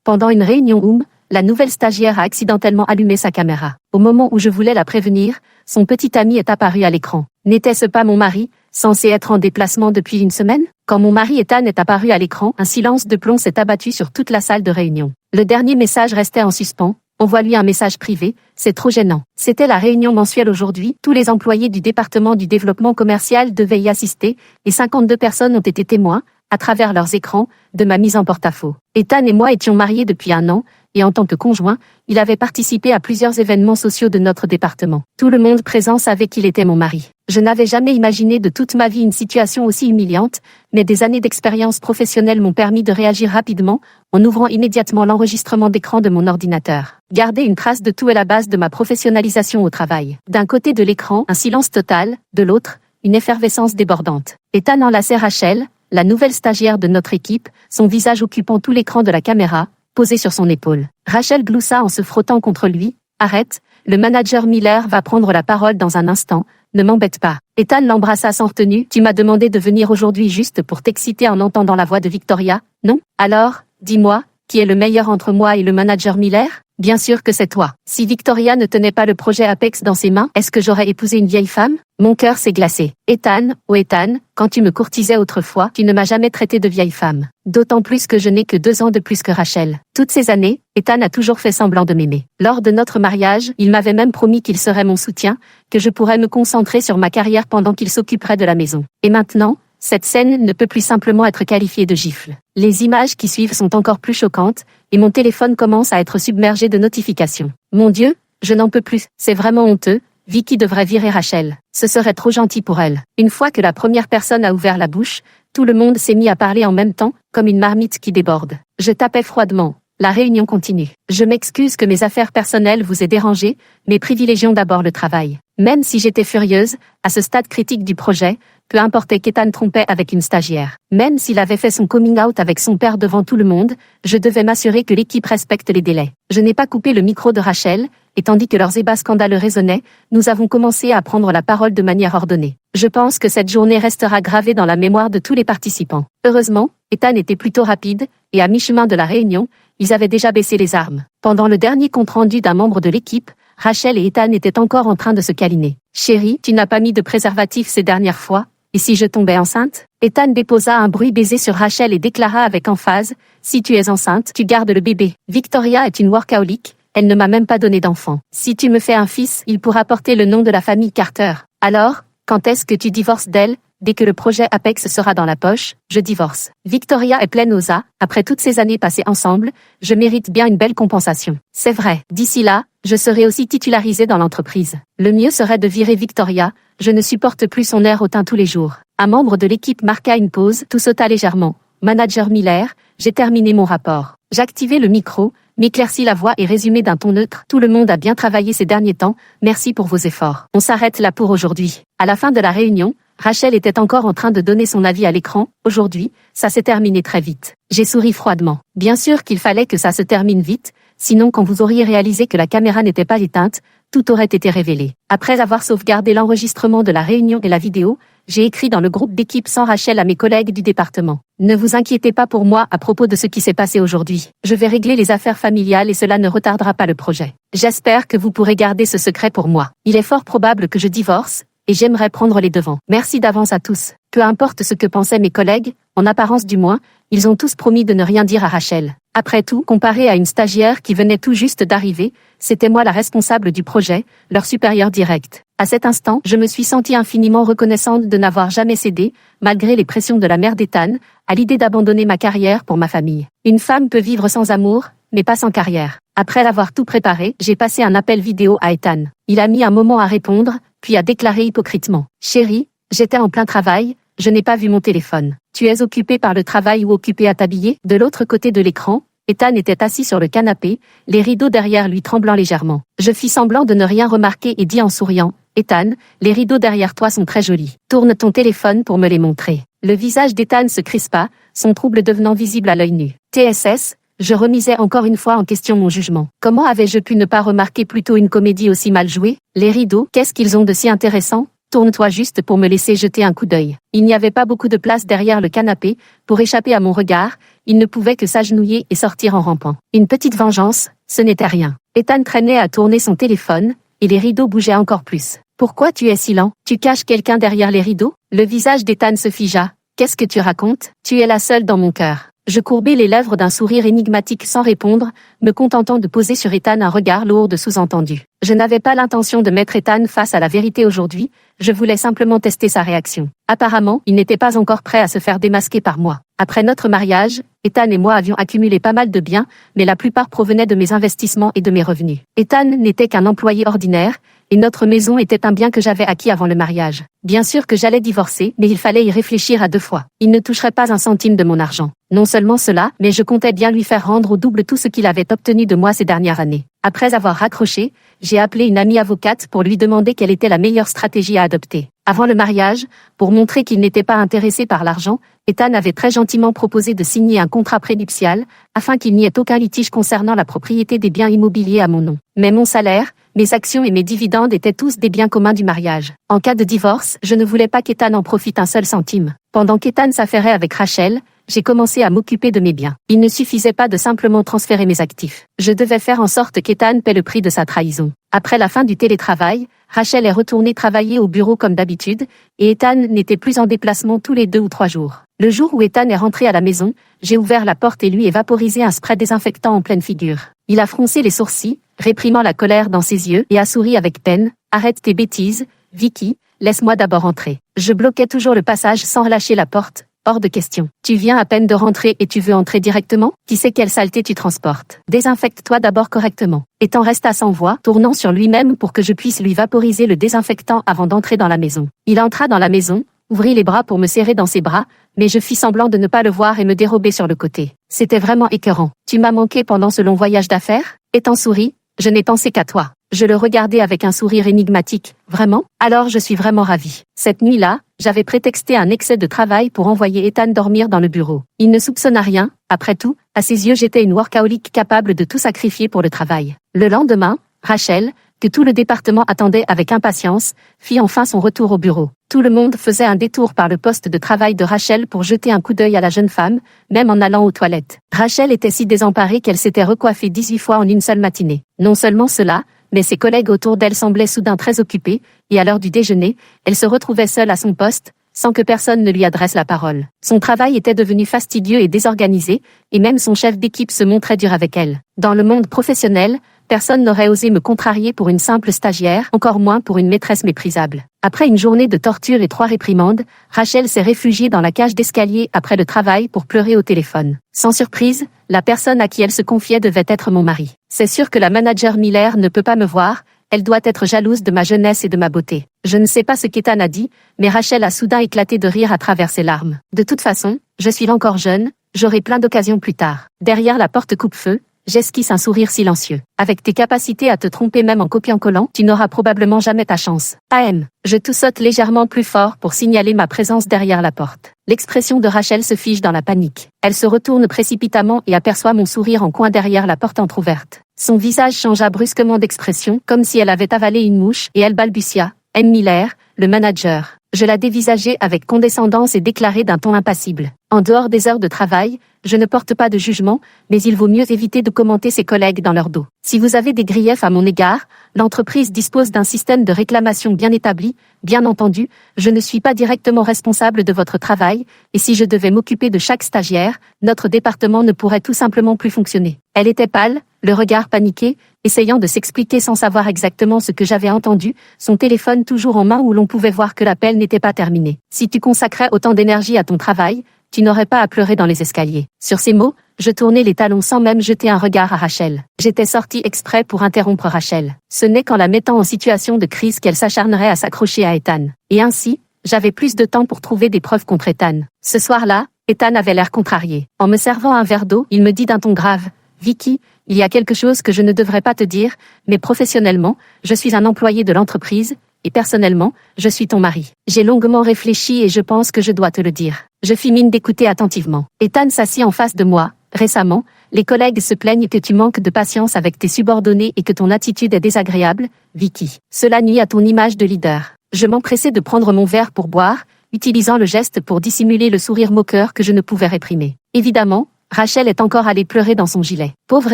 Pendant une réunion Zoom, la nouvelle stagiaire a accidentellement allumé sa caméra. Au moment où je voulais la prévenir, son petit ami est apparu à l'écran. N'était-ce pas mon mari, censé être en déplacement depuis une semaine? Quand mon mari Ethan est apparu à l'écran, un silence de plomb s'est abattu sur toute la salle de réunion. Le dernier message restait en suspens. Envoie-lui un message privé, c'est trop gênant. C'était la réunion mensuelle aujourd'hui, tous les employés du département du développement commercial devaient y assister, et 52 personnes ont été témoins, à travers leurs écrans, de ma mise en porte-à-faux. Ethan et moi étions mariés depuis 1 an, et en tant que conjoint, il avait participé à plusieurs événements sociaux de notre département. Tout le monde présent savait qu'il était mon mari. Je n'avais jamais imaginé de toute ma vie une situation aussi humiliante, mais des années d'expérience professionnelle m'ont permis de réagir rapidement, en ouvrant immédiatement l'enregistrement d'écran de mon ordinateur. Garder une trace de tout est la base de ma professionnalisation au travail. D'un côté de l'écran, un silence total, de l'autre, une effervescence débordante. Ethan enlaçait Rachel, la nouvelle stagiaire de notre équipe, son visage occupant tout l'écran de la caméra, posé sur son épaule. Rachel gloussa en se frottant contre lui. « Arrête, le manager Miller va prendre la parole dans un instant, ne m'embête pas. » Ethan l'embrassa sans retenue. « Tu m'as demandé de venir aujourd'hui juste pour t'exciter en entendant la voix de Victoria, non? Alors, dis-moi, qui est le meilleur entre moi et le manager Miller? Bien sûr que c'est toi. Si Victoria ne tenait pas le projet Apex dans ses mains, est-ce que j'aurais épousé une vieille femme? » Mon cœur s'est glacé. Ethan, oh Ethan, quand tu me courtisais autrefois, tu ne m'as jamais traité de vieille femme. D'autant plus que je n'ai que 2 ans de plus que Rachel. Toutes ces années, Ethan a toujours fait semblant de m'aimer. Lors de notre mariage, il m'avait même promis qu'il serait mon soutien, que je pourrais me concentrer sur ma carrière pendant qu'il s'occuperait de la maison. Et maintenant, cette scène ne peut plus simplement être qualifiée de gifle. Les images qui suivent sont encore plus choquantes, et mon téléphone commence à être submergé de notifications. Mon Dieu, je n'en peux plus, c'est vraiment honteux. Vicky devrait virer Rachel. Ce serait trop gentil pour elle. Une fois que la première personne a ouvert la bouche, tout le monde s'est mis à parler en même temps, comme une marmite qui déborde. Je tapais froidement. La réunion continue. Je m'excuse que mes affaires personnelles vous aient dérangé, mais privilégions d'abord le travail. Même si j'étais furieuse, à ce stade critique du projet, peu importait qu'Ethan trompait avec une stagiaire. Même s'il avait fait son coming out avec son père devant tout le monde, je devais m'assurer que l'équipe respecte les délais. Je n'ai pas coupé le micro de Rachel, et tandis que leurs ébats scandaleux résonnaient, nous avons commencé à prendre la parole de manière ordonnée. Je pense que cette journée restera gravée dans la mémoire de tous les participants. Heureusement, Ethan était plutôt rapide, et à mi-chemin de la réunion, ils avaient déjà baissé les armes. Pendant le dernier compte-rendu d'un membre de l'équipe, Rachel et Ethan étaient encore en train de se câliner. « Chérie, tu n'as pas mis de préservatif ces dernières fois? Et si je tombais enceinte? » Ethan déposa un bruit baiser sur Rachel et déclara avec emphase, « Si tu es enceinte, tu gardes le bébé. Victoria est une workaholic, elle ne m'a même pas donné d'enfant. Si tu me fais un fils, il pourra porter le nom de la famille Carter. Alors, quand est-ce que tu divorces d'elle? Dès que le projet Apex sera dans la poche, je divorce. Victoria est pleine aux as, après toutes ces années passées ensemble, je mérite bien une belle compensation. C'est vrai, d'ici là, je serai aussi titularisée dans l'entreprise. Le mieux serait de virer Victoria, je ne supporte plus son air hautain tous les jours. » Un membre de l'équipe marqua une pause, tout sauta légèrement. « Manager Miller, j'ai terminé mon rapport. » J'activai le micro, m'éclaircis la voix et résumé d'un ton neutre. « Tout le monde a bien travaillé ces derniers temps, merci pour vos efforts. On s'arrête là pour aujourd'hui. » À la fin de la réunion, Rachel était encore en train de donner son avis à l'écran. Aujourd'hui, ça s'est terminé très vite. J'ai souri froidement. Bien sûr qu'il fallait que ça se termine vite, sinon quand vous auriez réalisé que la caméra n'était pas éteinte, tout aurait été révélé. Après avoir sauvegardé l'enregistrement de la réunion et la vidéo, j'ai écrit dans le groupe d'équipe sans Rachel à mes collègues du département. Ne vous inquiétez pas pour moi à propos de ce qui s'est passé aujourd'hui. Je vais régler les affaires familiales et cela ne retardera pas le projet. J'espère que vous pourrez garder ce secret pour moi. Il est fort probable que je divorce, et j'aimerais prendre les devants. Merci d'avance à tous. Peu importe ce que pensaient mes collègues, en apparence du moins, ils ont tous promis de ne rien dire à Rachel. Après tout, comparé à une stagiaire qui venait tout juste d'arriver, c'était moi la responsable du projet, leur supérieur direct. À cet instant, je me suis sentie infiniment reconnaissante de n'avoir jamais cédé, malgré les pressions de la mère d'Ethan, à l'idée d'abandonner ma carrière pour ma famille. Une femme peut vivre sans amour, mais pas sans carrière. Après avoir tout préparé, j'ai passé un appel vidéo à Ethan. Il a mis un moment à répondre, puis a déclaré hypocritement. « Chérie, j'étais en plein travail, je n'ai pas vu mon téléphone. Tu es occupée par le travail ou occupée à t'habiller ?» De l'autre côté de l'écran, Ethan était assis sur le canapé, les rideaux derrière lui tremblant légèrement. Je fis semblant de ne rien remarquer et dis en souriant, « Ethan, les rideaux derrière toi sont très jolis. Tourne ton téléphone pour me les montrer. » Le visage d'Ethan se crispa, son trouble devenant visible à l'œil nu. TSS, je remisais encore une fois en question mon jugement. Comment avais-je pu ne pas remarquer plus tôt une comédie aussi mal jouée? Les rideaux, qu'est-ce qu'ils ont de si intéressant? Tourne-toi juste pour me laisser jeter un coup d'œil. Il n'y avait pas beaucoup de place derrière le canapé pour échapper à mon regard, il ne pouvait que s'agenouiller et sortir en rampant. Une petite vengeance, ce n'était rien. Ethan traînait à tourner son téléphone, et les rideaux bougeaient encore plus. « Pourquoi tu es si lent? Tu caches quelqu'un derrière les rideaux ?» Le visage d'Ethan se figea. « Qu'est-ce que tu racontes? Tu es la seule dans mon cœur. » Je courbai les lèvres d'un sourire énigmatique sans répondre, me contentant de poser sur Ethan un regard lourd de sous-entendu. Je n'avais pas l'intention de mettre Ethan face à la vérité aujourd'hui, je voulais simplement tester sa réaction. Apparemment, il n'était pas encore prêt à se faire démasquer par moi. Après notre mariage, Ethan et moi avions accumulé pas mal de biens, mais la plupart provenaient de mes investissements et de mes revenus. Ethan n'était qu'un employé ordinaire, et notre maison était un bien que j'avais acquis avant le mariage. Bien sûr que j'allais divorcer, mais il fallait y réfléchir à 2 fois. Il ne toucherait pas un centime de mon argent. Non seulement cela, mais je comptais bien lui faire rendre au double tout ce qu'il avait obtenu de moi ces dernières années. Après avoir raccroché, j'ai appelé une amie avocate pour lui demander quelle était la meilleure stratégie à adopter. Avant le mariage, pour montrer qu'il n'était pas intéressé par l'argent, Ethan avait très gentiment proposé de signer un contrat prénuptial, afin qu'il n'y ait aucun litige concernant la propriété des biens immobiliers à mon nom. Mais mon salaire, mes actions et mes dividendes étaient tous des biens communs du mariage. En cas de divorce, je ne voulais pas qu'Ethan en profite un seul centime. Pendant qu'Ethan s'affairait avec Rachel, j'ai commencé à m'occuper de mes biens. Il ne suffisait pas de simplement transférer mes actifs. Je devais faire en sorte qu'Ethan paie le prix de sa trahison. Après la fin du télétravail, Rachel est retournée travailler au bureau comme d'habitude, et Ethan n'était plus en déplacement tous les 2 ou 3 jours. Le jour où Ethan est rentré à la maison, j'ai ouvert la porte et lui ai vaporisé un spray désinfectant en pleine figure. Il a froncé les sourcils, réprimant la colère dans ses yeux, et a souri avec peine. « Arrête tes bêtises, Vicky, laisse-moi d'abord entrer. » Je bloquais toujours le passage sans relâcher la porte. Hors de question. Tu viens à peine de rentrer et tu veux entrer directement? Qui sait quelle saleté tu transportes? Désinfecte-toi d'abord correctement. Ethan resta sans voix, tournant sur lui-même pour que je puisse lui vaporiser le désinfectant avant d'entrer dans la maison. Il entra dans la maison, ouvrit les bras pour me serrer dans ses bras, mais je fis semblant de ne pas le voir et me dérober sur le côté. C'était vraiment écœurant. Tu m'as manqué pendant ce long voyage d'affaires? Ethan sourit. Je n'ai pensé qu'à toi. Je le regardais avec un sourire énigmatique. Vraiment? Alors je suis vraiment ravie. Cette nuit-là, j'avais prétexté un excès de travail pour envoyer Ethan dormir dans le bureau. Il ne soupçonna rien, après tout, à ses yeux j'étais une workaholic capable de tout sacrifier pour le travail. Le lendemain, Rachel, que tout le département attendait avec impatience, fit enfin son retour au bureau. Tout le monde faisait un détour par le poste de travail de Rachel pour jeter un coup d'œil à la jeune femme, même en allant aux toilettes. Rachel était si désemparée qu'elle s'était recoiffée 18 fois en une seule matinée. Non seulement cela, mais ses collègues autour d'elle semblaient soudain très occupés, et à l'heure du déjeuner, elle se retrouvait seule à son poste, sans que personne ne lui adresse la parole. Son travail était devenu fastidieux et désorganisé, et même son chef d'équipe se montrait dur avec elle. Dans le monde professionnel, personne n'aurait osé me contrarier pour une simple stagiaire, encore moins pour une maîtresse méprisable. Après une journée de torture et 3 réprimandes, Rachel s'est réfugiée dans la cage d'escalier après le travail pour pleurer au téléphone. Sans surprise, la personne à qui elle se confiait devait être mon mari. C'est sûr que la manager Miller ne peut pas me voir, elle doit être jalouse de ma jeunesse et de ma beauté. Je ne sais pas ce qu'Ethan a dit, mais Rachel a soudain éclaté de rire à travers ses larmes. De toute façon, je suis encore jeune, j'aurai plein d'occasions plus tard. Derrière la porte coupe-feu, j'esquisse un sourire silencieux. Avec tes capacités à te tromper même en copiant-collant, tu n'auras probablement jamais ta chance. AM. Je toussote légèrement plus fort pour signaler ma présence derrière la porte. L'expression de Rachel se fige dans la panique. Elle se retourne précipitamment et aperçoit mon sourire en coin derrière la porte entrouverte. Son visage changea brusquement d'expression, comme si elle avait avalé une mouche, et elle balbutia. M. Miller, le manager. Je la dévisageai avec condescendance et déclarai d'un ton impassible. En dehors des heures de travail, je ne porte pas de jugement, mais il vaut mieux éviter de commenter ses collègues dans leur dos. Si vous avez des griefs à mon égard, l'entreprise dispose d'un système de réclamation bien établi. Bien entendu, je ne suis pas directement responsable de votre travail, et si je devais m'occuper de chaque stagiaire, notre département ne pourrait tout simplement plus fonctionner. Elle était pâle, le regard paniqué, essayant de s'expliquer sans savoir exactement ce que j'avais entendu, son téléphone toujours en main où l'on pouvait voir que l'appel n'était pas terminé. Si tu consacrais autant d'énergie à ton travail, tu n'aurais pas à pleurer dans les escaliers. Sur ces mots, je tournai les talons sans même jeter un regard à Rachel. J'étais sortie exprès pour interrompre Rachel. Ce n'est qu'en la mettant en situation de crise qu'elle s'acharnerait à s'accrocher à Ethan. Et ainsi, j'avais plus de temps pour trouver des preuves contre Ethan. Ce soir-là, Ethan avait l'air contrarié. En me servant un verre d'eau, il me dit d'un ton grave, « Vicky, il y a quelque chose que je ne devrais pas te dire, mais professionnellement, je suis un employé de l'entreprise, et personnellement, je suis ton mari. J'ai longuement réfléchi et je pense que je dois te le dire. » Je fis mine d'écouter attentivement. Ethan s'assit en face de moi. Récemment, les collègues se plaignent que tu manques de patience avec tes subordonnés et que ton attitude est désagréable, Vicky. Cela nuit à ton image de leader. Je m'empressai de prendre mon verre pour boire, utilisant le geste pour dissimuler le sourire moqueur que je ne pouvais réprimer. Évidemment, Rachel est encore allée pleurer dans son gilet. Pauvre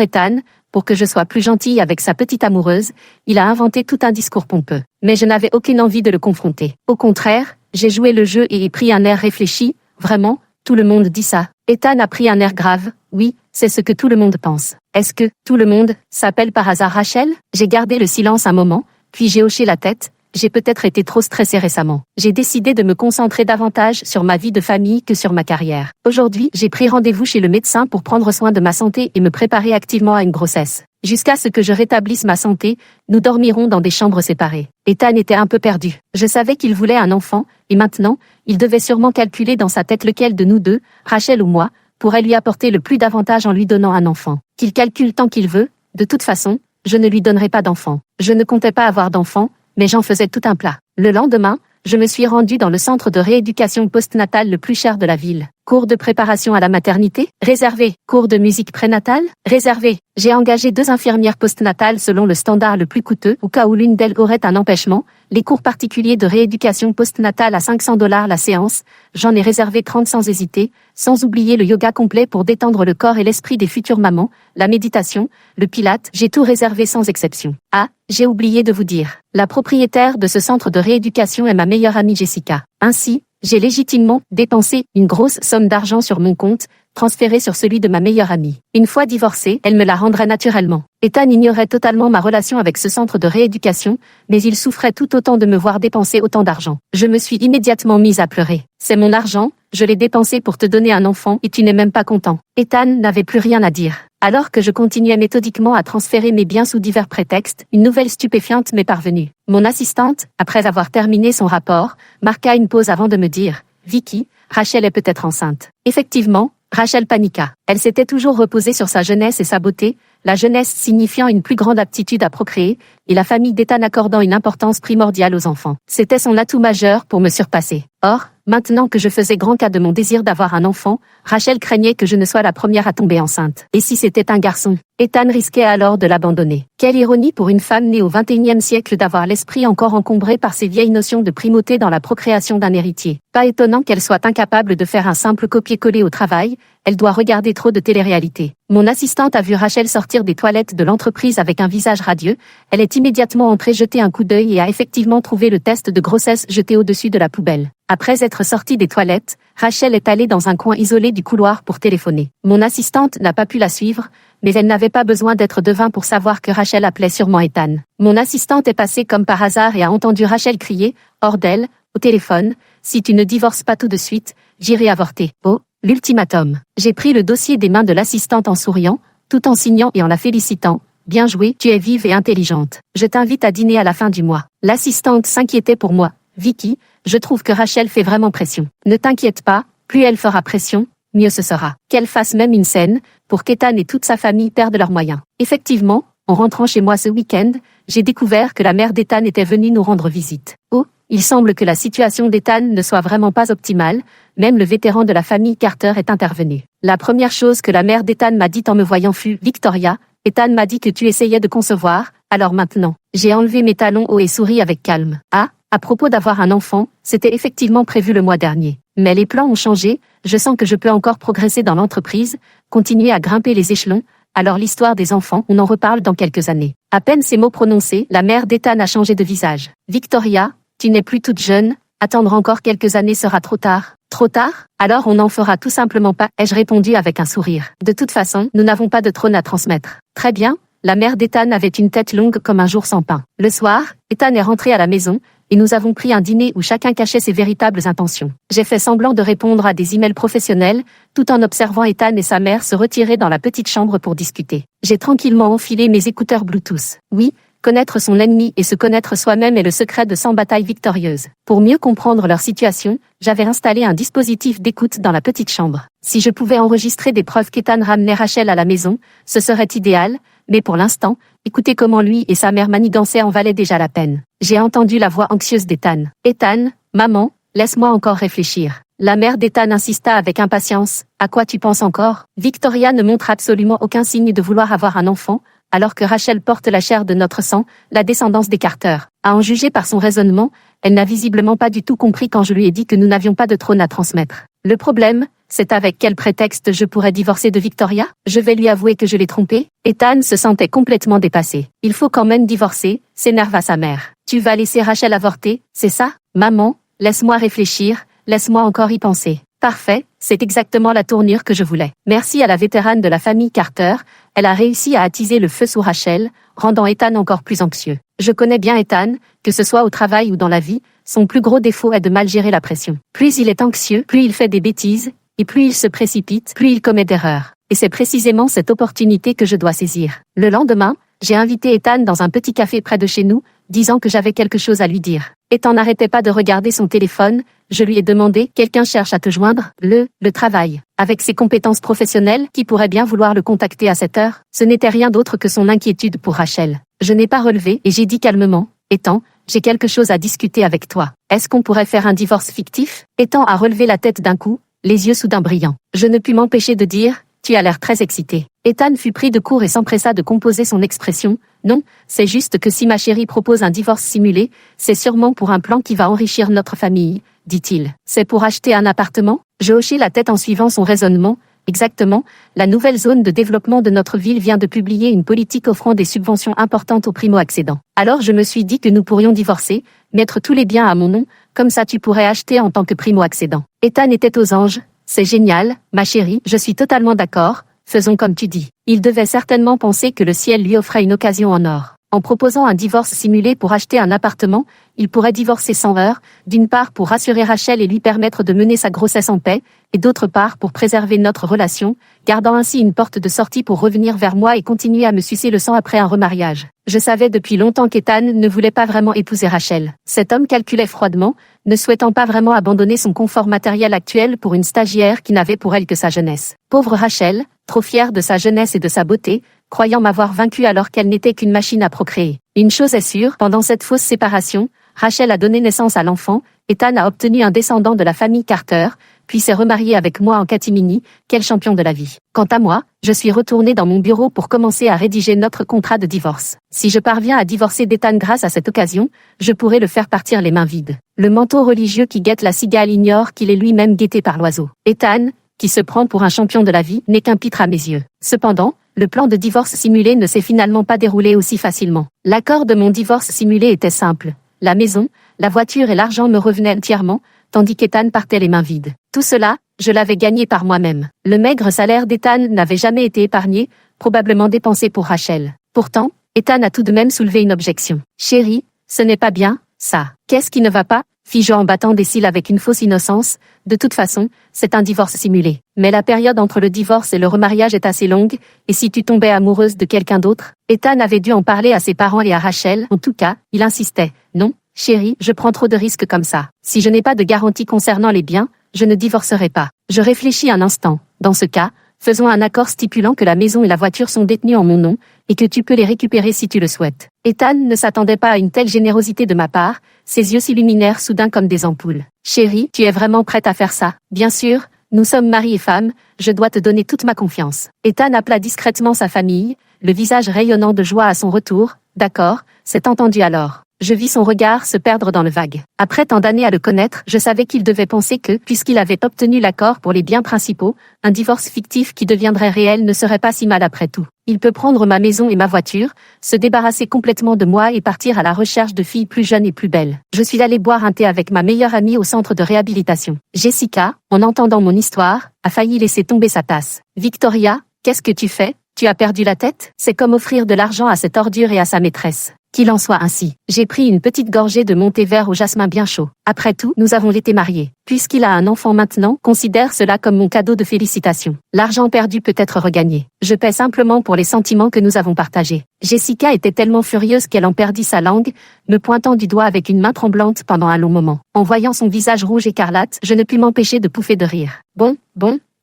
Ethan, pour que je sois plus gentille avec sa petite amoureuse, il a inventé tout un discours pompeux. Mais je n'avais aucune envie de le confronter. Au contraire, j'ai joué le jeu et ai pris un air réfléchi. Vraiment, tout le monde dit ça. Ethan a pris un air grave. Oui, c'est ce que tout le monde pense. Est-ce que tout le monde s'appelle par hasard Rachel? J'ai gardé le silence un moment, puis j'ai hoché la tête. J'ai peut-être été trop stressée récemment. J'ai décidé de me concentrer davantage sur ma vie de famille que sur ma carrière. Aujourd'hui, j'ai pris rendez-vous chez le médecin pour prendre soin de ma santé et me préparer activement à une grossesse. Jusqu'à ce que je rétablisse ma santé, nous dormirons dans des chambres séparées. Ethan était un peu perdu. Je savais qu'il voulait un enfant, et maintenant, il devait sûrement calculer dans sa tête lequel de nous deux, Rachel ou moi, pourrait lui apporter le plus d'avantages en lui donnant un enfant. Qu'il calcule tant qu'il veut, de toute façon, je ne lui donnerai pas d'enfant. Je ne comptais pas avoir d'enfant, mais j'en faisais tout un plat. Le lendemain, je me suis rendue dans le centre de rééducation postnatale le plus cher de la ville. Cours de préparation à la maternité? Réservé. Cours de musique prénatale? Réservé. J'ai engagé 2 infirmières postnatales selon le standard le plus coûteux, au cas où l'une d'elles aurait un empêchement. Les cours particuliers de rééducation postnatale à $500 la séance, j'en ai réservé 30 sans hésiter, sans oublier le yoga complet pour détendre le corps et l'esprit des futures mamans, la méditation, le pilate, j'ai tout réservé sans exception. Ah, j'ai oublié de vous dire, la propriétaire de ce centre de rééducation est ma meilleure amie Jessica. Ainsi, j'ai légitimement dépensé une grosse somme d'argent sur mon compte, transférée sur celui de ma meilleure amie. Une fois divorcée, elle me la rendrait naturellement. Ethan ignorait totalement ma relation avec ce centre de rééducation, mais il souffrait tout autant de me voir dépenser autant d'argent. Je me suis immédiatement mise à pleurer. C'est mon argent, je l'ai dépensé pour te donner un enfant et tu n'es même pas content. Ethan n'avait plus rien à dire. Alors que je continuais méthodiquement à transférer mes biens sous divers prétextes, une nouvelle stupéfiante m'est parvenue. Mon assistante, après avoir terminé son rapport, marqua une pause avant de me dire « Vicky, Rachel est peut-être enceinte. » Effectivement, Rachel paniqua. Elle s'était toujours reposée sur sa jeunesse et sa beauté, la jeunesse signifiant une plus grande aptitude à procréer, et la famille d'Ethan accordant une importance primordiale aux enfants. C'était son atout majeur pour me surpasser. Or, maintenant que je faisais grand cas de mon désir d'avoir un enfant, Rachel craignait que je ne sois la première à tomber enceinte. Et si c'était un garçon? Ethan risquait alors de l'abandonner. Quelle ironie pour une femme née au XXIe siècle d'avoir l'esprit encore encombré par ces vieilles notions de primauté dans la procréation d'un héritier. Pas étonnant qu'elle soit incapable de faire un simple copier-coller au travail, elle doit regarder trop de télé-réalité. Mon assistante a vu Rachel sortir des toilettes de l'entreprise avec un visage radieux, elle est immédiatement entrée jeter un coup d'œil et a effectivement trouvé le test de grossesse jeté au-dessus de la poubelle. Après être sortie des toilettes, Rachel est allée dans un coin isolé du couloir pour téléphoner. Mon assistante n'a pas pu la suivre, mais elle n'avait pas besoin d'être devin pour savoir que Rachel appelait sûrement Ethan. Mon assistante est passée comme par hasard et a entendu Rachel crier, hors d'elle, au téléphone, « Si tu ne divorces pas tout de suite, j'irai avorter. » Oh, l'ultimatum. J'ai pris le dossier des mains de l'assistante en souriant, tout en signant et en la félicitant. « Bien joué, tu es vive et intelligente. Je t'invite à dîner à la fin du mois. » L'assistante s'inquiétait pour moi. « Vicky, je trouve que Rachel fait vraiment pression. Ne t'inquiète pas, plus elle fera pression, mieux ce sera. Qu'elle fasse même une scène, pour qu'Ethan et toute sa famille perdent leurs moyens. » Effectivement, en rentrant chez moi ce week-end, j'ai découvert que la mère d'Ethan était venue nous rendre visite. Oh, il semble que la situation d'Ethan ne soit vraiment pas optimale, même le vétéran de la famille Carter est intervenu. La première chose que la mère d'Ethan m'a dit en me voyant fut « Victoria, Ethan m'a dit que tu essayais de concevoir, alors maintenant. » J'ai enlevé mes talons hauts et souri avec calme. Ah, à propos d'avoir un enfant, c'était effectivement prévu le mois dernier. Mais les plans ont changé, je sens que je peux encore progresser dans l'entreprise, continuer à grimper les échelons, alors l'histoire des enfants, on en reparle dans quelques années. À peine ces mots prononcés, la mère d'Ethan a changé de visage. Victoria, tu n'es plus toute jeune, attendre encore quelques années sera trop tard. Trop tard? Alors on n'en fera tout simplement pas, ai-je répondu avec un sourire. De toute façon, nous n'avons pas de trône à transmettre. Très bien, la mère d'Ethan avait une tête longue comme un jour sans pain. Le soir, Ethan est rentré à la maison, et nous avons pris un dîner où chacun cachait ses véritables intentions. J'ai fait semblant de répondre à des emails professionnels, tout en observant Ethan et sa mère se retirer dans la petite chambre pour discuter. J'ai tranquillement enfilé mes écouteurs Bluetooth. Oui, connaître son ennemi et se connaître soi-même est le secret de 100 batailles victorieuses. Pour mieux comprendre leur situation, j'avais installé un dispositif d'écoute dans la petite chambre. Si je pouvais enregistrer des preuves qu'Ethan ramenait Rachel à la maison, ce serait idéal, mais pour l'instant, écouter comment lui et sa mère manigançaient en valait déjà la peine. J'ai entendu la voix anxieuse d'Ethan. « Ethan, maman, laisse-moi encore réfléchir. » La mère d'Ethan insista avec impatience. « À quoi tu penses encore ?» Victoria ne montre absolument aucun signe de vouloir avoir un enfant, alors que Rachel porte la chair de notre sang, la descendance des Carter. À en juger par son raisonnement, elle n'a visiblement pas du tout compris quand je lui ai dit que nous n'avions pas de trône à transmettre. Le problème, C'est avec quel prétexte je pourrais divorcer de Victoria? Je vais lui avouer que je l'ai trompée? Ethan se sentait complètement dépassé. Il faut quand même divorcer, s'énerva sa mère. Tu vas laisser Rachel avorter, c'est ça? Maman, laisse-moi réfléchir, laisse-moi encore y penser. Parfait, c'est exactement la tournure que je voulais. Merci à la vétérane de la famille Carter, elle a réussi à attiser le feu sous Rachel, rendant Ethan encore plus anxieux. Je connais bien Ethan, que ce soit au travail ou dans la vie, son plus gros défaut est de mal gérer la pression. Plus il est anxieux, plus il fait des bêtises, et plus il se précipite, plus il commet d'erreurs. Et c'est précisément cette opportunité que je dois saisir. Le lendemain, j'ai invité Ethan dans un petit café près de chez nous, disant que j'avais quelque chose à lui dire. Ethan n'arrêtait pas de regarder son téléphone, je lui ai demandé « Quelqu'un cherche à te joindre ?» Le travail. Avec ses compétences professionnelles, qui pourrait bien vouloir le contacter à cette heure? Ce n'était rien d'autre que son inquiétude pour Rachel. Je n'ai pas relevé et j'ai dit calmement « Ethan, j'ai quelque chose à discuter avec toi. Est-ce qu'on pourrait faire un divorce fictif ?» Ethan a relevé la tête d'un coup, les yeux soudain brillants. Je ne pus m'empêcher de dire « Tu as l'air très excité. » Ethan fut pris de court et s'empressa de composer son expression. Non, c'est juste que si ma chérie propose un divorce simulé, c'est sûrement pour un plan qui va enrichir notre famille, dit-il. C'est pour acheter un appartement? Je hochai la tête en suivant son raisonnement. Exactement, la nouvelle zone de développement de notre ville vient de publier une politique offrant des subventions importantes aux primo-accédants. Alors je me suis dit que nous pourrions divorcer, mettre tous les biens à mon nom, comme ça tu pourrais acheter en tant que primo-accédant. Ethan était aux anges. C'est génial, ma chérie, je suis totalement d'accord, faisons comme tu dis. Il devait certainement penser que le ciel lui offrait une occasion en or. En proposant un divorce simulé pour acheter un appartement, il pourrait divorcer sans heurts, d'une part pour rassurer Rachel et lui permettre de mener sa grossesse en paix, et d'autre part pour préserver notre relation, gardant ainsi une porte de sortie pour revenir vers moi et continuer à me sucer le sang après un remariage. Je savais depuis longtemps qu'Ethan ne voulait pas vraiment épouser Rachel. Cet homme calculait froidement, ne souhaitant pas vraiment abandonner son confort matériel actuel pour une stagiaire qui n'avait pour elle que sa jeunesse. Pauvre Rachel, trop fière de sa jeunesse et de sa beauté, croyant m'avoir vaincue alors qu'elle n'était qu'une machine à procréer. Une chose est sûre, pendant cette fausse séparation, Rachel a donné naissance à l'enfant, Ethan a obtenu un descendant de la famille Carter, puis s'est remarié avec moi en catimini, quel champion de la vie. Quant à moi, je suis retournée dans mon bureau pour commencer à rédiger notre contrat de divorce. Si je parviens à divorcer d'Ethan grâce à cette occasion, je pourrai le faire partir les mains vides. Le manteau religieux qui guette la cigale ignore qu'il est lui-même guetté par l'oiseau. Ethan, qui se prend pour un champion de la vie, n'est qu'un pitre à mes yeux. Cependant, le plan de divorce simulé ne s'est finalement pas déroulé aussi facilement. L'accord de mon divorce simulé était simple. La maison, la voiture et l'argent me revenaient entièrement, tandis qu'Ethan partait les mains vides. Tout cela, je l'avais gagné par moi-même. Le maigre salaire d'Ethan n'avait jamais été épargné, probablement dépensé pour Rachel. Pourtant, Ethan a tout de même soulevé une objection. « Chérie, ce n'est pas bien, ça. Qu'est-ce qui ne va pas ?» fis-je en battant des cils avec une fausse innocence. De toute façon, c'est un divorce simulé. Mais la période entre le divorce et le remariage est assez longue, et si tu tombais amoureuse de quelqu'un d'autre? Ethan avait dû en parler à ses parents et à Rachel. En tout cas, il insistait. Non, chérie, je prends trop de risques comme ça. Si je n'ai pas de garantie concernant les biens, je ne divorcerai pas. Je réfléchis un instant. Dans ce cas, faisons un accord stipulant que la maison et la voiture sont détenues en mon nom, et que tu peux les récupérer si tu le souhaites. Ethan ne s'attendait pas à une telle générosité de ma part, ses yeux s'illuminèrent soudain comme des ampoules. Chérie, tu es vraiment prête à faire ça? Bien sûr, nous sommes mari et femme, je dois te donner toute ma confiance. Ethan appela discrètement sa famille, le visage rayonnant de joie à son retour. D'accord, c'est entendu alors. Je vis son regard se perdre dans le vague. Après tant d'années à le connaître, je savais qu'il devait penser que, puisqu'il avait obtenu l'accord pour les biens principaux, un divorce fictif qui deviendrait réel ne serait pas si mal après tout. Il peut prendre ma maison et ma voiture, se débarrasser complètement de moi et partir à la recherche de filles plus jeunes et plus belles. Je suis allée boire un thé avec ma meilleure amie au centre de réhabilitation. Jessica, en entendant mon histoire, a failli laisser tomber sa tasse. Victoria, qu'est-ce que tu fais? Tu as perdu la tête? C'est comme offrir de l'argent à cette ordure et à sa maîtresse. Qu'il en soit ainsi. J'ai pris une petite gorgée de mon thé vert au jasmin bien chaud. Après tout, nous avons été mariés. Puisqu'il a un enfant maintenant, considère cela comme mon cadeau de félicitations. L'argent perdu peut être regagné. Je paie simplement pour les sentiments que nous avons partagés. Jessica était tellement furieuse qu'elle en perdit sa langue, me pointant du doigt avec une main tremblante pendant un long moment. En voyant son visage rouge écarlate, je ne pus m'empêcher de pouffer de rire. Bon,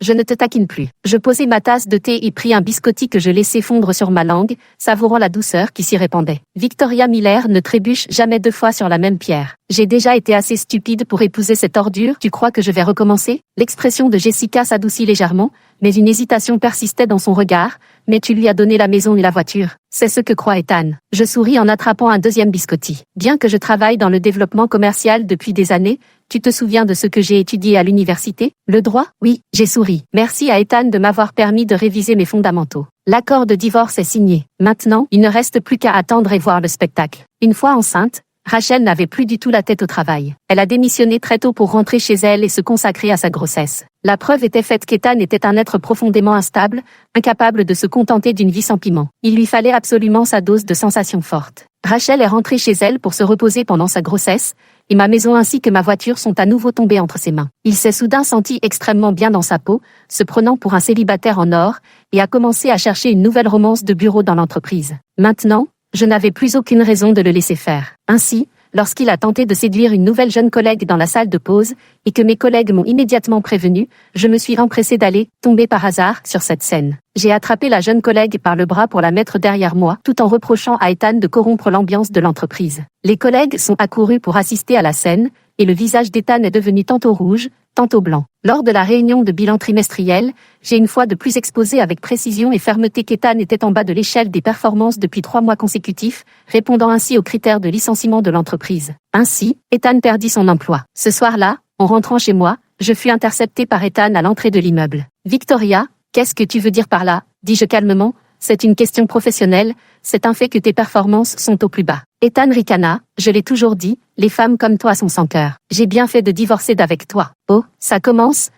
je ne te taquine plus. Je posai ma tasse de thé et pris un biscotti que je laissais fondre sur ma langue, savourant la douceur qui s'y répandait. Victoria Miller ne trébuche jamais deux fois sur la même pierre. J'ai déjà été assez stupide pour épouser cette ordure, tu crois que je vais recommencer? L'expression de Jessica s'adoucit légèrement, mais une hésitation persistait dans son regard, Mais tu lui as donné la maison et la voiture. C'est ce que croit Ethan. Je souris en attrapant un deuxième biscotti. Bien que je travaille dans le développement commercial depuis des années, tu te souviens de ce que j'ai étudié à l'université? Le droit? Oui, j'ai souri. Merci à Ethan de m'avoir permis de réviser mes fondamentaux. L'accord de divorce est signé. Maintenant, il ne reste plus qu'à attendre et voir le spectacle. Une fois enceinte, Rachel n'avait plus du tout la tête au travail. Elle a démissionné très tôt pour rentrer chez elle et se consacrer à sa grossesse. La preuve était faite qu'Ethan était un être profondément instable, incapable de se contenter d'une vie sans piment. Il lui fallait absolument sa dose de sensations fortes. Rachel est rentrée chez elle pour se reposer pendant sa grossesse, et ma maison ainsi que ma voiture sont à nouveau tombées entre ses mains. Il s'est soudain senti extrêmement bien dans sa peau, se prenant pour un célibataire en or, et a commencé à chercher une nouvelle romance de bureau dans l'entreprise. Maintenant, je n'avais plus aucune raison de le laisser faire. Ainsi, lorsqu'il a tenté de séduire une nouvelle jeune collègue dans la salle de pause, et que mes collègues m'ont immédiatement prévenu, je me suis empressée d'aller, tomber par hasard, sur cette scène. J'ai attrapé la jeune collègue par le bras pour la mettre derrière moi, tout en reprochant à Ethan de corrompre l'ambiance de l'entreprise. Les collègues sont accourus pour assister à la scène, et le visage d'Ethan est devenu tantôt rouge, tantôt blanc. Lors de la réunion de bilan trimestriel, j'ai une fois de plus exposé avec précision et fermeté qu'Ethan était en bas de l'échelle des performances depuis 3 mois consécutifs, répondant ainsi aux critères de licenciement de l'entreprise. Ainsi, Ethan perdit son emploi. Ce soir-là, en rentrant chez moi, je fus intercepté par Ethan à l'entrée de l'immeuble. « Victoria, qu'est-ce que tu veux dire par là ?» dis-je calmement. « C'est une question professionnelle, c'est un fait que tes performances sont au plus bas. » Ethan ricana, « Je l'ai toujours dit, les femmes comme toi sont sans cœur. J'ai bien fait de divorcer d'avec toi. » Oh, ça commence,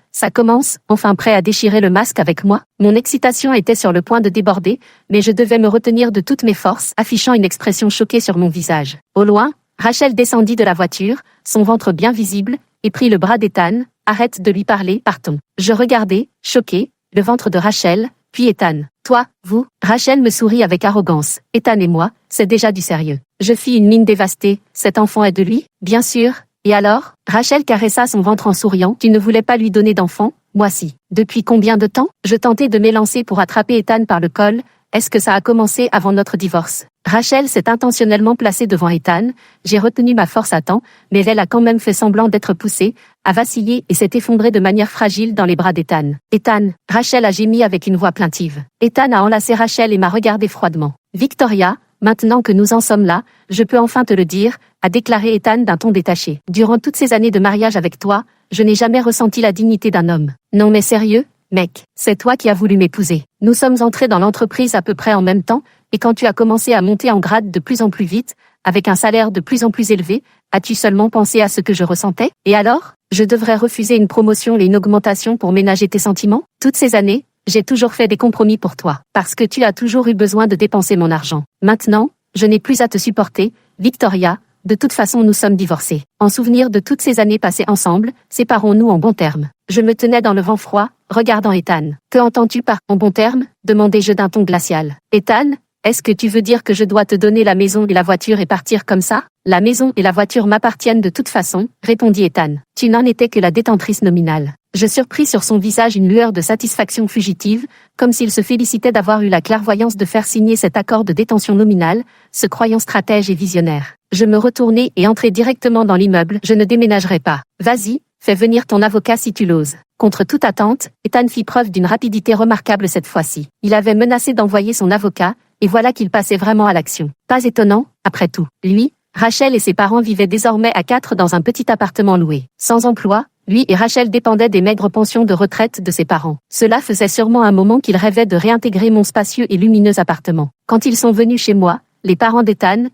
enfin prêt à déchirer le masque avec moi. Mon excitation était sur le point de déborder, mais je devais me retenir de toutes mes forces, affichant une expression choquée sur mon visage. Au loin, Rachel descendit de la voiture, son ventre bien visible, et prit le bras d'Ethan. « Arrête de lui parler, partons. » Je regardais, choqué, le ventre de Rachel, puis Ethan. « Toi, vous ?» Rachel me sourit avec arrogance. « Ethan et moi, c'est déjà du sérieux. » Je fis une mine dévastée. « Cet enfant est de lui ?»« Bien sûr. Et alors ?» Rachel caressa son ventre en souriant. « Tu ne voulais pas lui donner d'enfant ? Moi si. » « Depuis combien de temps ?» Je tentais de m'élancer pour attraper Ethan par le col. « Est-ce que ça a commencé avant notre divorce ?» Rachel s'est intentionnellement placée devant Ethan. J'ai retenu ma force à temps, mais elle a quand même fait semblant d'être poussée, a vacillé et s'est effondrée de manière fragile dans les bras d'Ethan. « Ethan !» Rachel a gémi avec une voix plaintive. Ethan a enlacé Rachel et m'a regardé froidement. « Victoria, maintenant que nous en sommes là, je peux enfin te le dire, » a déclaré Ethan d'un ton détaché. « Durant toutes ces années de mariage avec toi, je n'ai jamais ressenti la dignité d'un homme. Non mais sérieux ? Mec, c'est toi qui as voulu m'épouser. Nous sommes entrés dans l'entreprise à peu près en même temps, et quand tu as commencé à monter en grade de plus en plus vite, avec un salaire de plus en plus élevé, as-tu seulement pensé à ce que je ressentais? Et alors? Je devrais refuser une promotion et une augmentation pour ménager tes sentiments? Toutes ces années, j'ai toujours fait des compromis pour toi, parce que tu as toujours eu besoin de dépenser mon argent. Maintenant, je n'ai plus à te supporter, Victoria. De toute façon nous sommes divorcés. En souvenir de toutes ces années passées ensemble, séparons-nous en bons termes. Je me tenais dans le vent froid, regardant Ethan. « Que entends-tu par « en bons termes » demandai-je d'un ton glacial. « Ethan, est-ce que tu veux dire que je dois te donner la maison et la voiture et partir comme ça ?»« La maison et la voiture m'appartiennent de toute façon, » répondit Ethan. « Tu n'en étais que la détentrice nominale. » Je surpris sur son visage une lueur de satisfaction fugitive, comme s'il se félicitait d'avoir eu la clairvoyance de faire signer cet accord de détention nominale, se croyant stratège et visionnaire. Je me retournai et entrai directement dans l'immeuble. « Je ne déménagerai pas. Vas-y, fais venir ton avocat si tu l'oses. » Contre toute attente, Ethan fit preuve d'une rapidité remarquable cette fois-ci. Il avait menacé d'envoyer son avocat, et voilà qu'il passait vraiment à l'action. Pas étonnant, après tout. Lui, Rachel et ses parents vivaient désormais à 4 dans un petit appartement loué. Sans emploi, lui et Rachel dépendaient des maigres pensions de retraite de ses parents. Cela faisait sûrement un moment qu'ils rêvaient de réintégrer mon spacieux et lumineux appartement. Quand ils sont venus chez moi, les parents d'Ethan,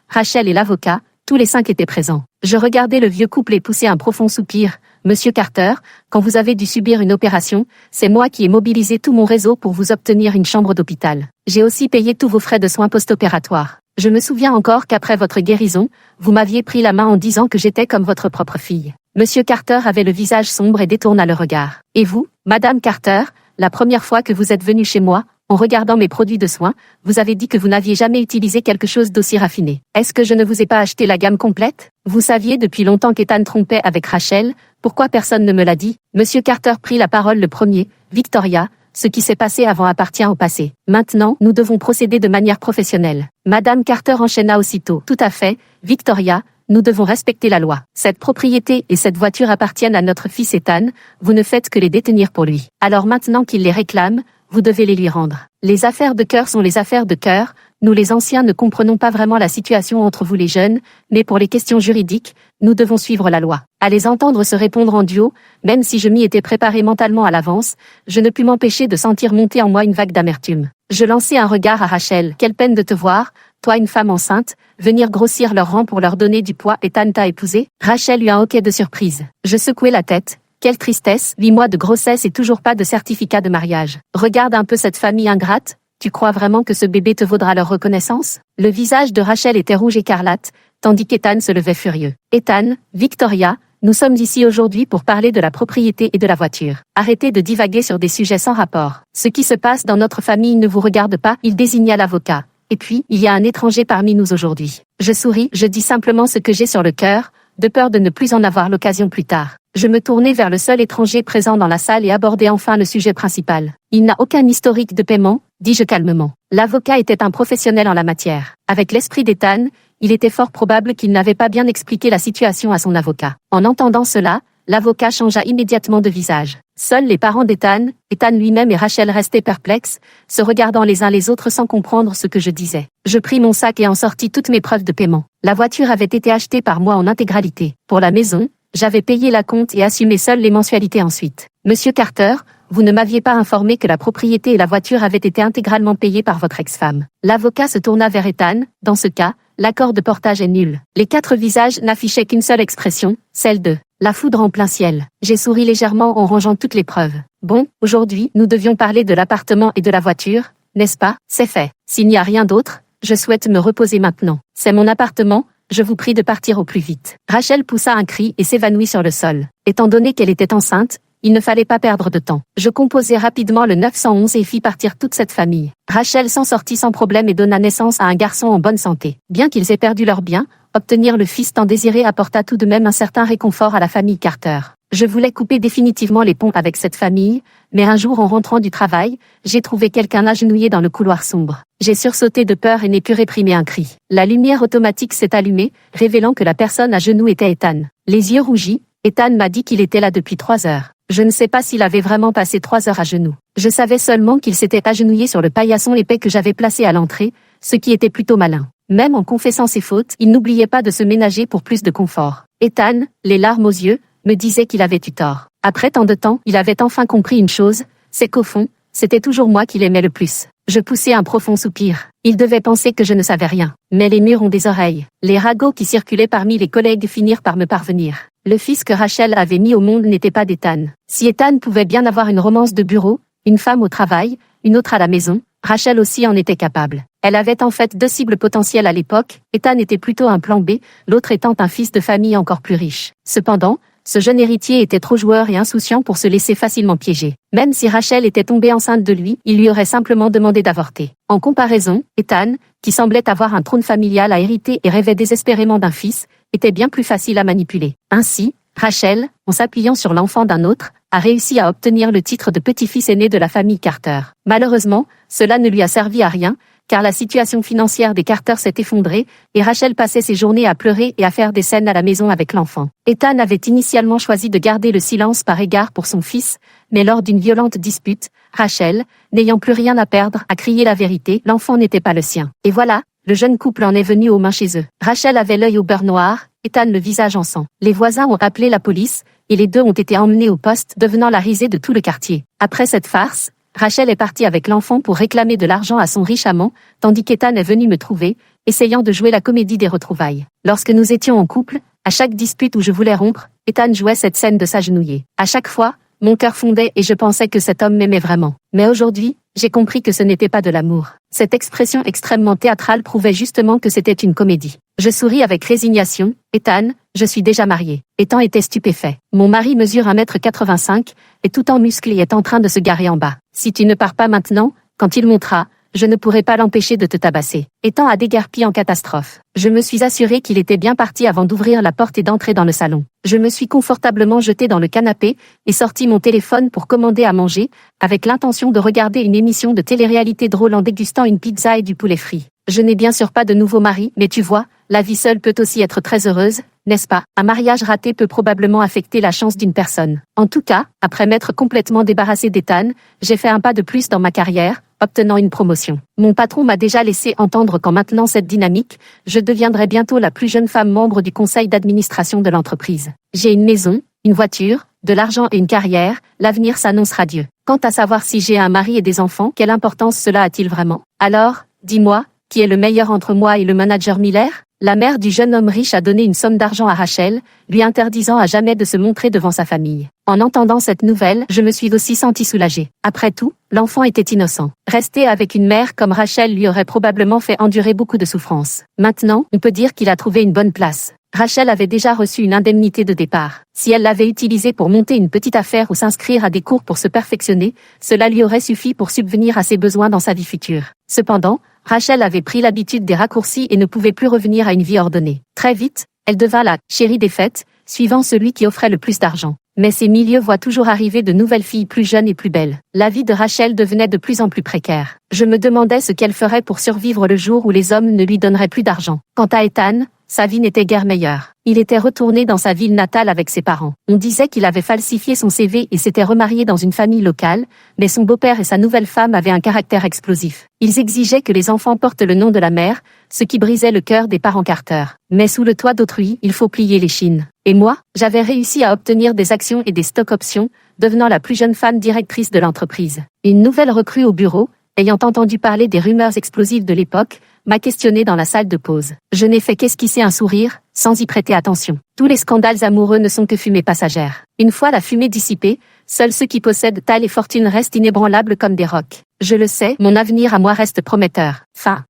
Rachel et l'avocat, tous les 5 étaient présents. Je regardais le vieux couple et poussais un profond soupir. « Monsieur Carter, quand vous avez dû subir une opération, c'est moi qui ai mobilisé tout mon réseau pour vous obtenir une chambre d'hôpital. J'ai aussi payé tous vos frais de soins post-opératoires. Je me souviens encore qu'après votre guérison, vous m'aviez pris la main en disant que j'étais comme votre propre fille. » Monsieur Carter avait le visage sombre et détourna le regard. « Et vous, Madame Carter, la première fois que vous êtes venue chez moi, en regardant mes produits de soins, vous avez dit que vous n'aviez jamais utilisé quelque chose d'aussi raffiné. Est-ce que je ne vous ai pas acheté la gamme complète? Vous saviez depuis longtemps qu'Ethan trompait avec Rachel, pourquoi personne ne me l'a dit? » Monsieur Carter prit la parole le premier. « Victoria, ce qui s'est passé avant appartient au passé. Maintenant, nous devons procéder de manière professionnelle. » Madame Carter enchaîna aussitôt. « Tout à fait, Victoria. Nous devons respecter la loi. Cette propriété et cette voiture appartiennent à notre fils Ethan, vous ne faites que les détenir pour lui. Alors maintenant qu'il les réclame, vous devez les lui rendre. Les affaires de cœur sont les affaires de cœur, nous les anciens ne comprenons pas vraiment la situation entre vous les jeunes, mais pour les questions juridiques, nous devons suivre la loi. À les entendre se répondre en duo, même si je m'y étais préparé mentalement à l'avance, je ne pus m'empêcher de sentir monter en moi une vague d'amertume. Je lançai un regard à Rachel. Quelle peine de te voir, toi une femme enceinte, venir grossir leur rang pour leur donner du poids. Ethan t'a épousé? Rachel eut un hoquet de surprise. Je secouai la tête. Quelle tristesse, 8 mois de grossesse et toujours pas de certificat de mariage. Regarde un peu cette famille ingrate, tu crois vraiment que ce bébé te vaudra leur reconnaissance? Le visage de Rachel était rouge écarlate, tandis qu'Ethan se levait furieux. Ethan, Victoria, nous sommes ici aujourd'hui pour parler de la propriété et de la voiture. Arrêtez de divaguer sur des sujets sans rapport. Ce qui se passe dans notre famille ne vous regarde pas, il désigna l'avocat. Et puis, il y a un étranger parmi nous aujourd'hui. Je souris, je dis simplement ce que j'ai sur le cœur, de peur de ne plus en avoir l'occasion plus tard. Je me tournai vers le seul étranger présent dans la salle et abordai enfin le sujet principal. Il n'a aucun historique de paiement, dis-je calmement. L'avocat était un professionnel en la matière. Avec l'esprit d'Ethan, il était fort probable qu'il n'avait pas bien expliqué la situation à son avocat. En entendant cela, l'avocat changea immédiatement de visage. Seuls les parents d'Ethan, Ethan lui-même et Rachel restaient perplexes, se regardant les uns les autres sans comprendre ce que je disais. Je pris mon sac et en sortis toutes mes preuves de paiement. La voiture avait été achetée par moi en intégralité. Pour la maison, j'avais payé la compte et assumé seul les mensualités ensuite. Monsieur Carter, vous ne m'aviez pas informé que la propriété et la voiture avaient été intégralement payées par votre ex-femme. L'avocat se tourna vers Ethan. Dans ce cas, l'accord de portage est nul. Les 4 visages n'affichaient qu'une seule expression, celle de la foudre en plein ciel. J'ai souri légèrement en rangeant toutes les preuves. Bon, aujourd'hui, nous devions parler de l'appartement et de la voiture, n'est-ce pas? C'est fait. S'il n'y a rien d'autre, je souhaite me reposer maintenant. C'est mon appartement, je vous prie de partir au plus vite. Rachel poussa un cri et s'évanouit sur le sol. Étant donné qu'elle était enceinte, il ne fallait pas perdre de temps. Je composai rapidement le 911 et fis partir toute cette famille. Rachel s'en sortit sans problème et donna naissance à un garçon en bonne santé. Bien qu'ils aient perdu leurs biens, obtenir le fils tant désiré apporta tout de même un certain réconfort à la famille Carter. Je voulais couper définitivement les ponts avec cette famille, mais un jour en rentrant du travail, j'ai trouvé quelqu'un agenouillé dans le couloir sombre. J'ai sursauté de peur et n'ai pu réprimer un cri. La lumière automatique s'est allumée, révélant que la personne à genoux était Ethan. Les yeux rougis, Ethan m'a dit qu'il était là depuis 3 heures. Je ne sais pas s'il avait vraiment passé 3 heures à genoux. Je savais seulement qu'il s'était agenouillé sur le paillasson épais que j'avais placé à l'entrée, ce qui était plutôt malin. Même en confessant ses fautes, il n'oubliait pas de se ménager pour plus de confort. Ethan, les larmes aux yeux, me disait qu'il avait eu tort. Après tant de temps, il avait enfin compris une chose, c'est qu'au fond, c'était toujours moi qu'il aimait le plus. Je poussai un profond soupir. Il devait penser que je ne savais rien. Mais les murs ont des oreilles. Les ragots qui circulaient parmi les collègues finirent par me parvenir. Le fils que Rachel avait mis au monde n'était pas d'Ethan. Si Ethan pouvait bien avoir une romance de bureau, une femme au travail, une autre à la maison, Rachel aussi en était capable. Elle avait en fait 2 cibles potentielles à l'époque, Ethan était plutôt un plan B, l'autre étant un fils de famille encore plus riche. Cependant, ce jeune héritier était trop joueur et insouciant pour se laisser facilement piéger. Même si Rachel était tombée enceinte de lui, il lui aurait simplement demandé d'avorter. En comparaison, Ethan, qui semblait avoir un trône familial à hériter et rêvait désespérément d'un fils, était bien plus facile à manipuler. Ainsi, Rachel, en s'appuyant sur l'enfant d'un autre, a réussi à obtenir le titre de petit-fils aîné de la famille Carter. Malheureusement, cela ne lui a servi à rien, car la situation financière des Carter s'est effondrée, et Rachel passait ses journées à pleurer et à faire des scènes à la maison avec l'enfant. Ethan avait initialement choisi de garder le silence par égard pour son fils, mais lors d'une violente dispute, Rachel, n'ayant plus rien à perdre, a crié la vérité, l'enfant n'était pas le sien. Et voilà, le jeune couple en est venu aux mains chez eux. Rachel avait l'œil au beurre noir, Ethan le visage en sang. Les voisins ont appelé la police, et les deux ont été emmenés au poste, devenant la risée de tout le quartier. Après cette farce, Rachel est partie avec l'enfant pour réclamer de l'argent à son riche amant, tandis qu'Ethan est venu me trouver, essayant de jouer la comédie des retrouvailles. Lorsque nous étions en couple, à chaque dispute où je voulais rompre, Ethan jouait cette scène de s'agenouiller. À chaque fois, mon cœur fondait et je pensais que cet homme m'aimait vraiment. Mais aujourd'hui, j'ai compris que ce n'était pas de l'amour. Cette expression extrêmement théâtrale prouvait justement que c'était une comédie. Je souris avec résignation. Ethan, je suis déjà mariée. Ethan était stupéfait. Mon mari mesure 1m85, et tout en muscles est en train de se garer en bas. Si tu ne pars pas maintenant, quand il montera, je ne pourrai pas l'empêcher de te tabasser. Ethan a déguerpi en catastrophe. Je me suis assuré qu'il était bien parti avant d'ouvrir la porte et d'entrer dans le salon. Je me suis confortablement jeté dans le canapé et sorti mon téléphone pour commander à manger, avec l'intention de regarder une émission de télé-réalité drôle en dégustant une pizza et du poulet frit. Je n'ai bien sûr pas de nouveau mari, mais tu vois, la vie seule peut aussi être très heureuse, n'est-ce pas? Un mariage raté peut probablement affecter la chance d'une personne. En tout cas, après m'être complètement débarrassé d'Ethan, j'ai fait un pas de plus dans ma carrière, obtenant une promotion. Mon patron m'a déjà laissé entendre qu'en maintenant cette dynamique, je deviendrai bientôt la plus jeune femme membre du conseil d'administration de l'entreprise. J'ai une maison, une voiture, de l'argent et une carrière, l'avenir s'annonce radieux. Quant à savoir si j'ai un mari et des enfants, quelle importance cela a-t-il vraiment? Alors, dis-moi, qui est le meilleur entre moi et le manager Miller? La mère du jeune homme riche a donné une somme d'argent à Rachel, lui interdisant à jamais de se montrer devant sa famille. En entendant cette nouvelle, je me suis aussi sentie soulagée. Après tout, l'enfant était innocent. Rester avec une mère comme Rachel lui aurait probablement fait endurer beaucoup de souffrances. Maintenant, on peut dire qu'il a trouvé une bonne place. Rachel avait déjà reçu une indemnité de départ. Si elle l'avait utilisée pour monter une petite affaire ou s'inscrire à des cours pour se perfectionner, cela lui aurait suffi pour subvenir à ses besoins dans sa vie future. Cependant, Rachel avait pris l'habitude des raccourcis et ne pouvait plus revenir à une vie ordonnée. Très vite, elle devint la chérie des fêtes, suivant celui qui offrait le plus d'argent. Mais ces milieux voient toujours arriver de nouvelles filles plus jeunes et plus belles. La vie de Rachel devenait de plus en plus précaire. Je me demandais ce qu'elle ferait pour survivre le jour où les hommes ne lui donneraient plus d'argent. Quant à Ethan, sa vie n'était guère meilleure. Il était retourné dans sa ville natale avec ses parents. On disait qu'il avait falsifié son CV et s'était remarié dans une famille locale, mais son beau-père et sa nouvelle femme avaient un caractère explosif. Ils exigeaient que les enfants portent le nom de la mère, ce qui brisait le cœur des parents Carter. Mais sous le toit d'autrui, il faut plier les chines. Et moi, j'avais réussi à obtenir des actions et des stock options, devenant la plus jeune femme directrice de l'entreprise. Une nouvelle recrue au bureau, ayant entendu parler des rumeurs explosives de l'époque, m'a questionné dans la salle de pause. Je n'ai fait qu'esquisser un sourire, sans y prêter attention. Tous les scandales amoureux ne sont que fumée passagère. Une fois la fumée dissipée, seuls ceux qui possèdent taille et fortune restent inébranlables comme des rocs. Je le sais, mon avenir à moi reste prometteur. Fin.